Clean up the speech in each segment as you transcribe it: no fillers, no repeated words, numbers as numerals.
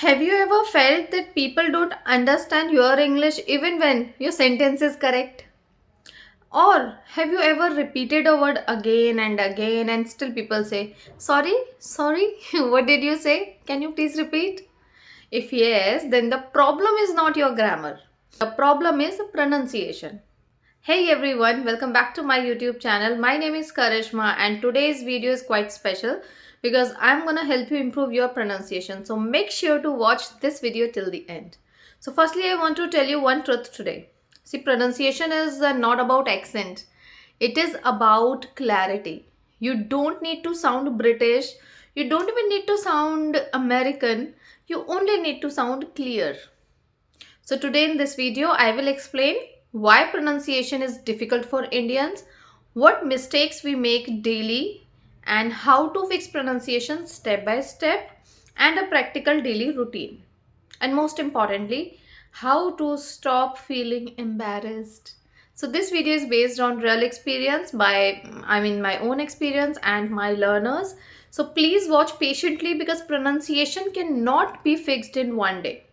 Have you ever felt that people don't understand your English even when your sentence is correct? Or have you ever repeated a word again and again and still people say, Sorry, sorry, what did you say? Can you please repeat? If yes, then the problem is not your grammar. The problem is pronunciation. Hey everyone, welcome back to my YouTube channel. My name is Karishma and today's video is quite special because I'm gonna help you improve your pronunciation. So make sure to watch this video till the end. So firstly, I want to tell you one truth today. See, pronunciation is not about accent. It is about clarity. You don't need to sound British. You don't even need to sound American. You only need to sound clear. So today in this video, I will explain why pronunciation is difficult for Indians, what mistakes we make daily, and how to fix pronunciation step by step, and a practical daily routine. And most importantly, how to stop feeling embarrassed. So this video is based on real experience my own experience and my learners. So please watch patiently because pronunciation cannot be fixed in one day,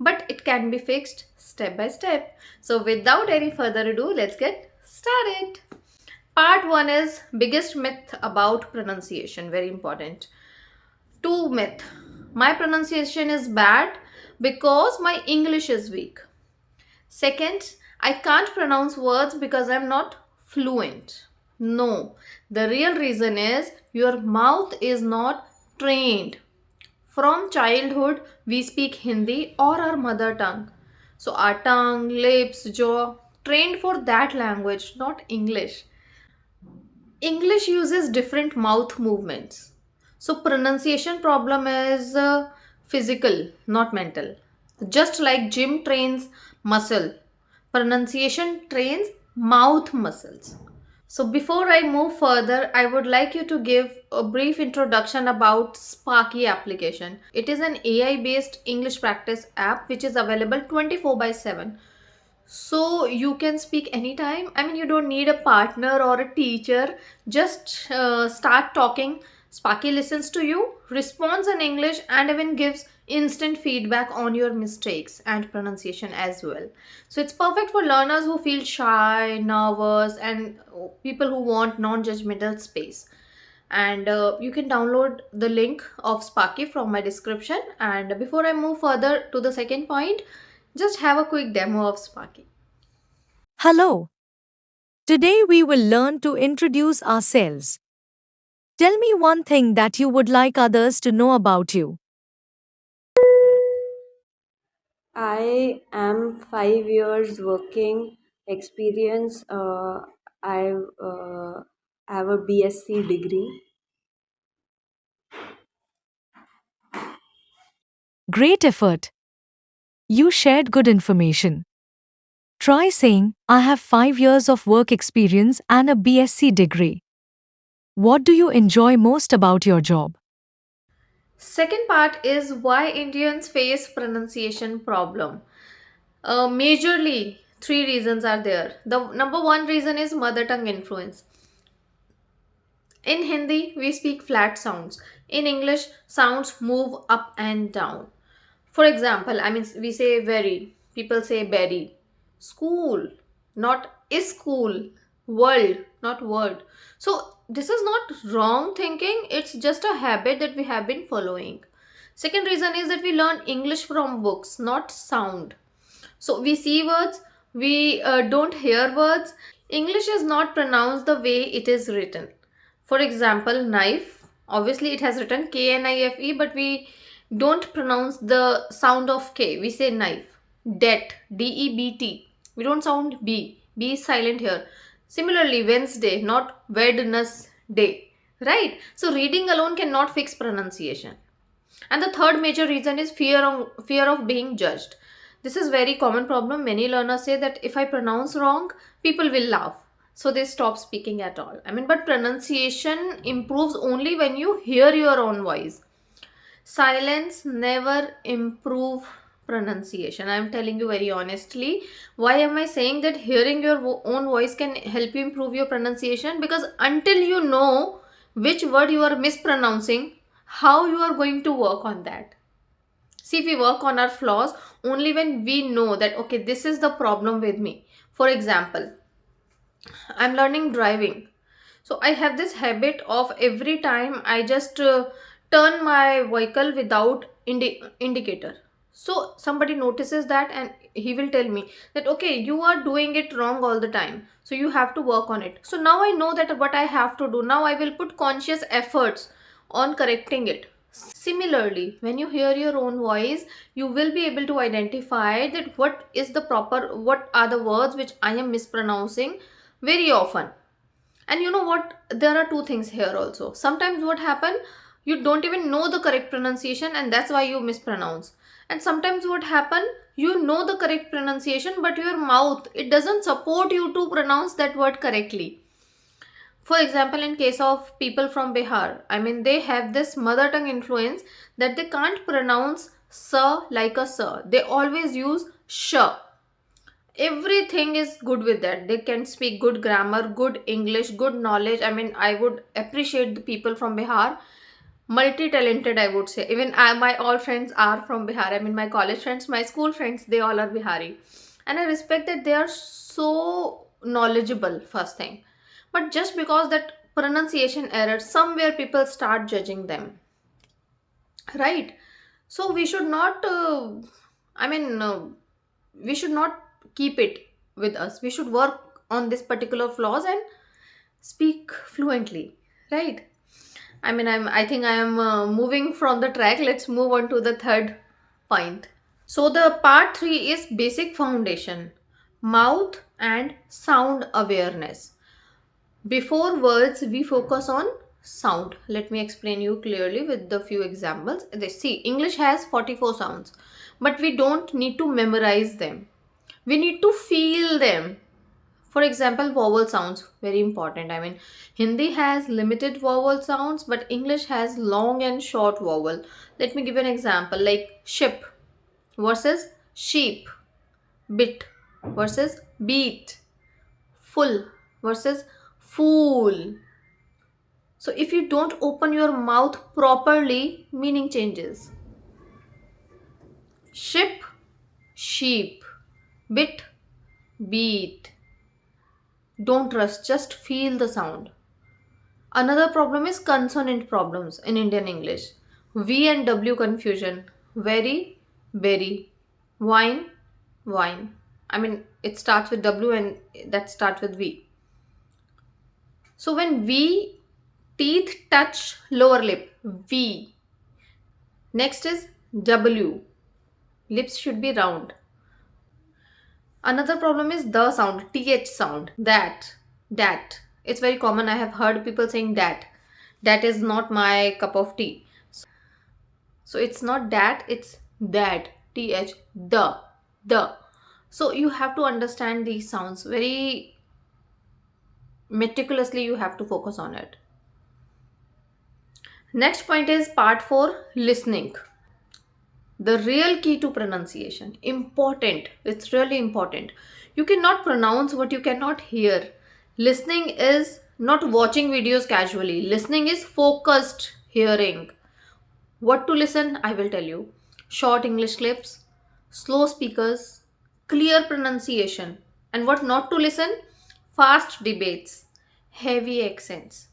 but it can be fixed step by step. So without any further ado, let's get started. Part 1 is biggest myth about pronunciation, very important. 2 myth. My pronunciation is bad because my English is weak. Second, I can't pronounce words because I'm not fluent. No, the real reason is your mouth is not trained. From childhood, we speak Hindi or our mother tongue. So our tongue, lips, jaw trained for that language, not English. English uses different mouth movements. So pronunciation problem is physical, not mental. Just like gym trains muscle, pronunciation trains mouth muscles. So before I move further, I would like you to give a brief introduction about Sparky application. It is an AI based English practice app which is available 24 by 7. So you can speak anytime. I mean, you don't need a partner or a teacher. Just start talking. Sparky listens to you, responds in English, and even gives instant feedback on your mistakes and pronunciation as well. So it's perfect for learners who feel shy, nervous, and people who want non-judgmental space. And you can download the link of Sparky from my description. And before I move further to the second point, just have a quick demo of Sparky. Hello. Today we will learn to introduce ourselves. Tell me one thing that you would like others to know about you. I am 5 years working experience. I have a BSc degree. Great effort. You shared good information. Try saying, I have 5 years of work experience and a BSc degree. What do you enjoy most about your job? Second part is why Indians face pronunciation problem. Majorly, three reasons are there. The number one reason is mother tongue influence. In Hindi, we speak flat sounds. In English, sounds move up and down. For example, we say very, people say berry. School, not is school. World, not word. So, this is not wrong thinking, it's just a habit that we have been following. Second reason is that we learn English from books, not sound. So, we see words, we don't hear words. English is not pronounced the way it is written. For example, knife. Obviously, it has written KNIFE, but we don't pronounce the sound of K. We say knife. Det, DEBT. We don't sound B. B is silent here. Similarly, Wednesday, not Wednesday. Right? So, reading alone cannot fix pronunciation. And the third major reason is fear of being judged. This is very common problem. Many learners say that if I pronounce wrong, people will laugh. So they stop speaking at all. But pronunciation improves only when you hear your own voice. Silence never improve pronunciation. I am telling you very honestly. Why am I saying that hearing your own voice can help you improve your pronunciation? Because until you know which word you are mispronouncing, how you are going to work on that? See, we work on our flaws only when we know that, okay, this is the problem with me. For example, I'm learning driving. So I have this habit of every time I just turn my vehicle without indicator. So somebody notices that and he will tell me that, okay, you are doing it wrong all the time. So you have to work on it. So now I know that what I have to do. Now I will put conscious efforts on correcting it. Similarly, when you hear your own voice, you will be able to identify that what are the words which I am mispronouncing very often. And you know what, there are two things here also. Sometimes what happen, you don't even know the correct pronunciation and that's why you mispronounce. And sometimes what happen, you know the correct pronunciation but your mouth, it doesn't support you to pronounce that word correctly. For example, in case of people from Bihar, I mean, they have this mother tongue influence that they can't pronounce sir like a sir. They always use sh. Everything is good with that. They can speak good grammar, good English, good knowledge. I mean, I would appreciate the people from Bihar, multi talented, I would say. Even my all friends are from Bihar. I mean, my college friends, my school friends, they all are Bihari, and I respect that they are so knowledgeable, first thing. But just because that pronunciation error, somewhere people start judging them, right? So we should not I mean we should not keep it with us. We should work on this particular flaws and speak fluently, right? I mean, I think I am moving from the track. Let's move on to the third point. So the part 3 is basic foundation, mouth and sound awareness. Before words, we focus on sound. Let me explain you clearly with the few examples. See, English has 44 sounds, but we don't need to memorize them. We need to feel them. For example, vowel sounds, very important. I mean, Hindi has limited vowel sounds, but English has long and short vowel. Let me give you an example like ship versus sheep, bit versus beat, full versus fool. So if you don't open your mouth properly, meaning changes. Ship, sheep, bit, beat. Don't rush, just feel the sound. Another problem is consonant problems in Indian English. V and W confusion. Very, very. Wine, wine. I mean, it starts with W and that starts with V. So when V, teeth touch lower lip. V. Next is W. Lips should be round. Another problem is the sound, th sound. That. It's very common. I have heard people saying that. That is not my cup of tea. So it's not that, it's that. Th, the. So you have to understand these sounds very meticulously. You have to focus on it. Next point is part 4, listening. The real key to pronunciation. Important. It's really important. You cannot pronounce what you cannot hear. Listening is not watching videos casually. Listening is focused hearing. What to listen, I will tell you. Short English clips, slow speakers, clear pronunciation. And what not to listen? Fast debates, heavy accents,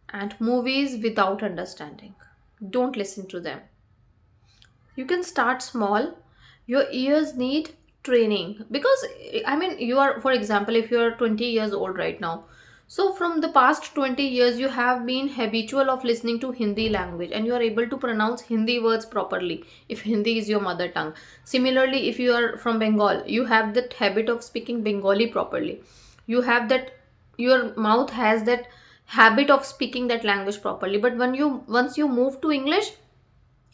and movies without understanding. Don't listen to them. You can start small. Your ears need training because, I mean, you are, for example, if you are 20 years old right now, so from the past 20 years you have been habitual of listening to Hindi language and you are able to pronounce Hindi words properly if Hindi is your mother tongue. Similarly, if you are from Bengal, you have that habit of speaking Bengali properly. You have that, your mouth has that habit of speaking that language properly. But when you once you move to English,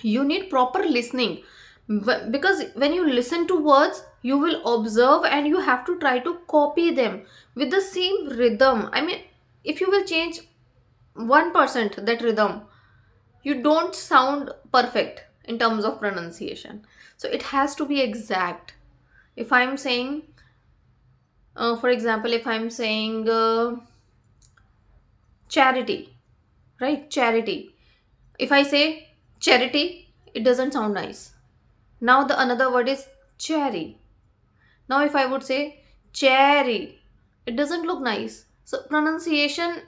you need proper listening. Because when you listen to words, you will observe and you have to try to copy them with the same rhythm. I mean, if you will change 1% that rhythm, you don't sound perfect in terms of pronunciation. So it has to be exact. If I'm saying for example, if I'm saying charity, right? Charity, if I say charity, it doesn't sound nice. Now the another word is cherry. Now if I would say cherry, it doesn't look nice. So pronunciation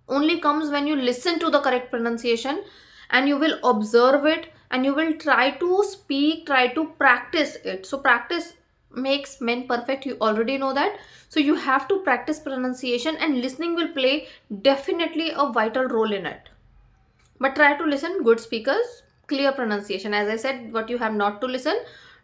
only comes when you listen to the correct pronunciation, and you will observe it, and you will try to speak, try to practice it. So practice makes men perfect, you already know that. So you have to practice pronunciation, and listening will play definitely a vital role in it. But try to listen good speakers, clear pronunciation. As I said, what you have not to listen,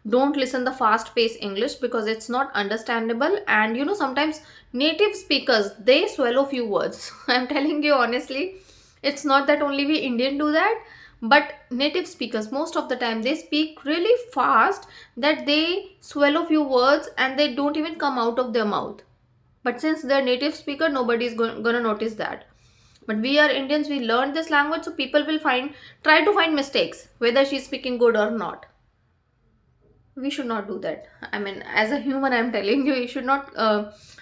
don't listen the fast paced English, because it's not understandable. And sometimes native speakers, they swallow few words. I'm telling you honestly, it's not that only we Indian do that, but native speakers most of the time they speak really fast, that they swallow few words and they don't even come out of their mouth. But since they're native speaker, nobody's gonna notice that. But we are Indians, we learned this language, so people will try to find mistakes, whether she's speaking good or not. We should not do that. I mean, as a human, I'm telling you, you should not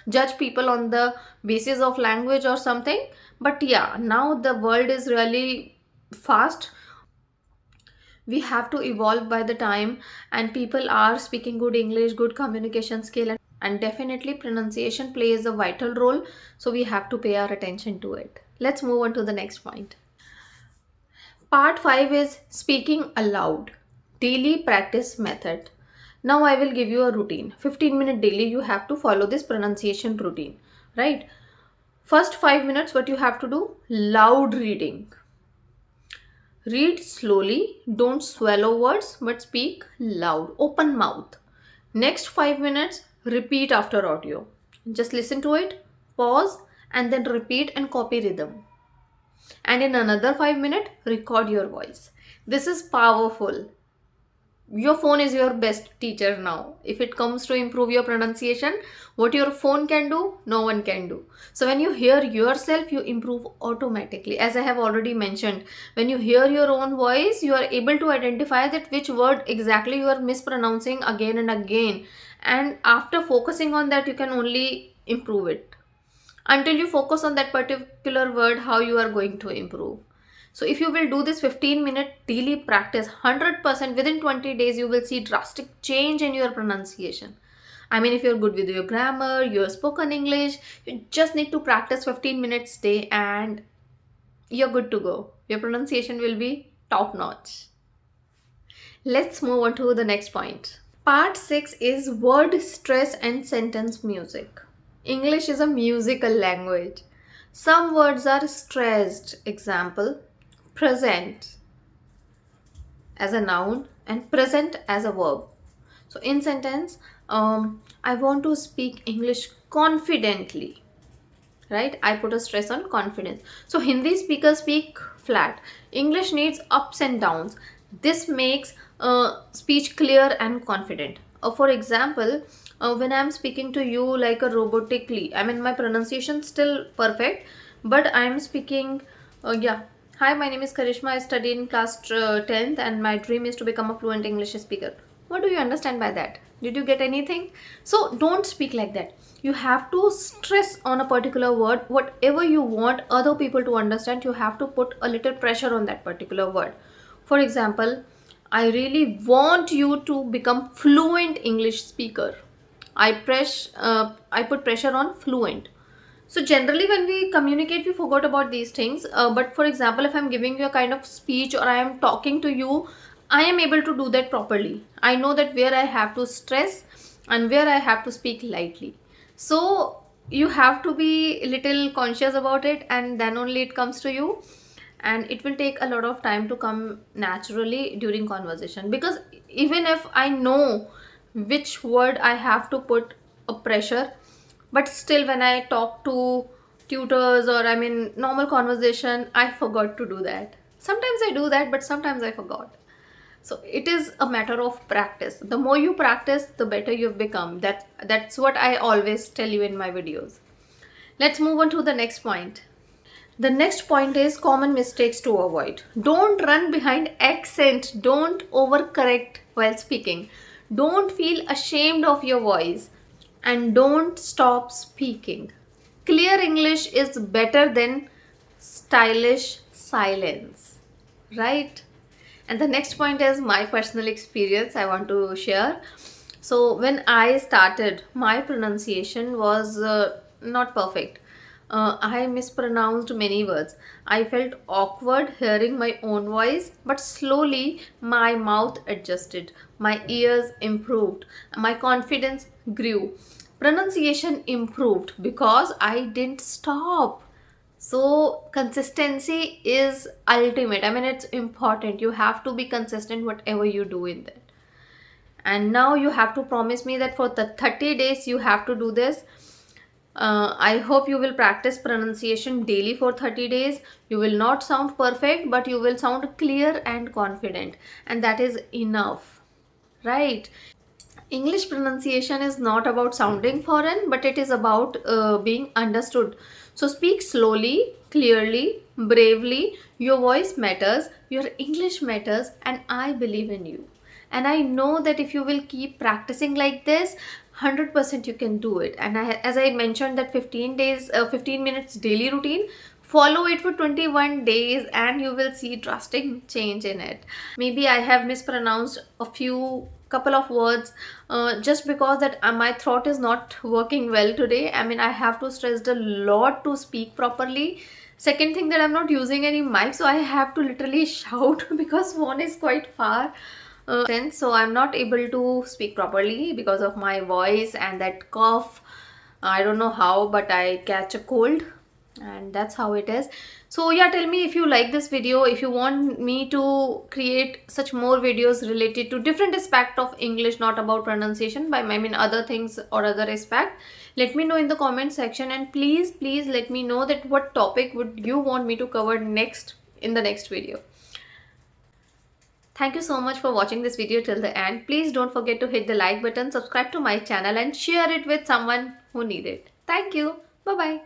judge people on the basis of language or something. But yeah, now the world is really fast. We have to evolve by the time, and people are speaking good English, good communication skill, and definitely pronunciation plays a vital role. So we have to pay our attention to it. Let's move on to the next point. Part 5 is speaking aloud, daily practice method. Now I will give you a routine. 15-minute daily you have to follow this pronunciation routine, right? First 5 minutes what you have to do? Loud reading. Read slowly, don't swallow words but speak loud, open mouth. Next 5 minutes repeat after audio. Just listen to it, pause, and then repeat and copy rhythm. And in another 5 minutes record your voice. This is powerful. Your phone is your best teacher now. If it comes to improve your pronunciation, what your phone can do, no one can do. So when you hear yourself, you improve automatically. As I have already mentioned, when you hear your own voice, you are able to identify that which word exactly you are mispronouncing again and again. And after focusing on that, you can only improve it. Until you focus on that particular word, how you are going to improve. So if you will do this 15-minute daily practice, 100% within 20 days you will see drastic change in your pronunciation. I mean, if you're good with your grammar, your spoken English, you just need to practice 15 minutes day and you're good to go. Your pronunciation will be top notch. Let's move on to the next point. Part 6 is word stress and sentence music. English is a musical language. Some words are stressed. Example, present as a noun and present as a verb. So in sentence, I want to speak English confidently, right? I put a stress on confidence. So Hindi speakers speak flat. English needs ups and downs. This makes speech clear and confident. For example, when I'm speaking to you like a robotically, I mean my pronunciation still perfect, but I'm speaking, yeah. Hi, my name is Karishma. I study in class 10th and my dream is to become a fluent English speaker. What do you understand by that? Did you get anything? So don't speak like that. You have to stress on a particular word. Whatever you want other people to understand, you have to put a little pressure on that particular word. For example, I really want you to become fluent English speaker. I put pressure on fluent. So generally when we communicate, we forgot about these things. But for example, if I'm giving you a kind of speech or I am talking to you, I am able to do that properly. I know that where I have to stress and where I have to speak lightly. So you have to be a little conscious about it, and then only it comes to you. And it will take a lot of time to come naturally during conversation, because even if I know which word I have to put a pressure, but still when I talk to tutors or I mean normal conversation, I forgot to do that. Sometimes I do that, but sometimes I forgot. So it is a matter of practice. The more you practice, the better you've become. That's what I always tell you in my videos. Let's move on to the next point. The next point is common mistakes to avoid. Don't run behind accent. Don't overcorrect while speaking. Don't feel ashamed of your voice. And don't stop speaking. Clear English is better than stylish silence. Right? And the next point is my personal experience I want to share. So, when I started, my pronunciation was not perfect. I mispronounced many words. I felt awkward hearing my own voice, but slowly my mouth adjusted, my ears improved, my confidence grew. Pronunciation improved because I didn't stop. So consistency is ultimate. I mean, it's important. You have to be consistent whatever you do in that. And now you have to promise me that for the 30 days you have to do this. I hope you will practice pronunciation daily for 30 days. You will not sound perfect, but you will sound clear and confident, and that is enough, right? English pronunciation is not about sounding foreign, but it is about being understood. So speak slowly, clearly, bravely. Your voice matters, your English matters, and I believe in you. And I know that if you will keep practicing like this, 100% you can do it. And as I mentioned, that 15 days, 15 minutes daily routine, follow it for 21 days and you will see drastic change in it. Maybe I have mispronounced a few couple of words just because that my throat is not working well today. I mean, I have to stress a lot to speak properly. Second thing, that I'm not using any mic, so I have to literally shout because phone is quite far, so I'm not able to speak properly because of my voice and that cough. I don't know how, but I catch a cold, and that's how it is. So yeah, tell me if you like this video, if you want me to create such more videos related to different aspect of English, not about pronunciation, but I mean other things or other aspect. Let me know in the comment section, and please let me know that what topic would you want me to cover next in the next video. Thank you so much for watching this video till the end. Please don't forget to hit the like button, subscribe to my channel, and share it with someone who need it. Thank you. Bye bye.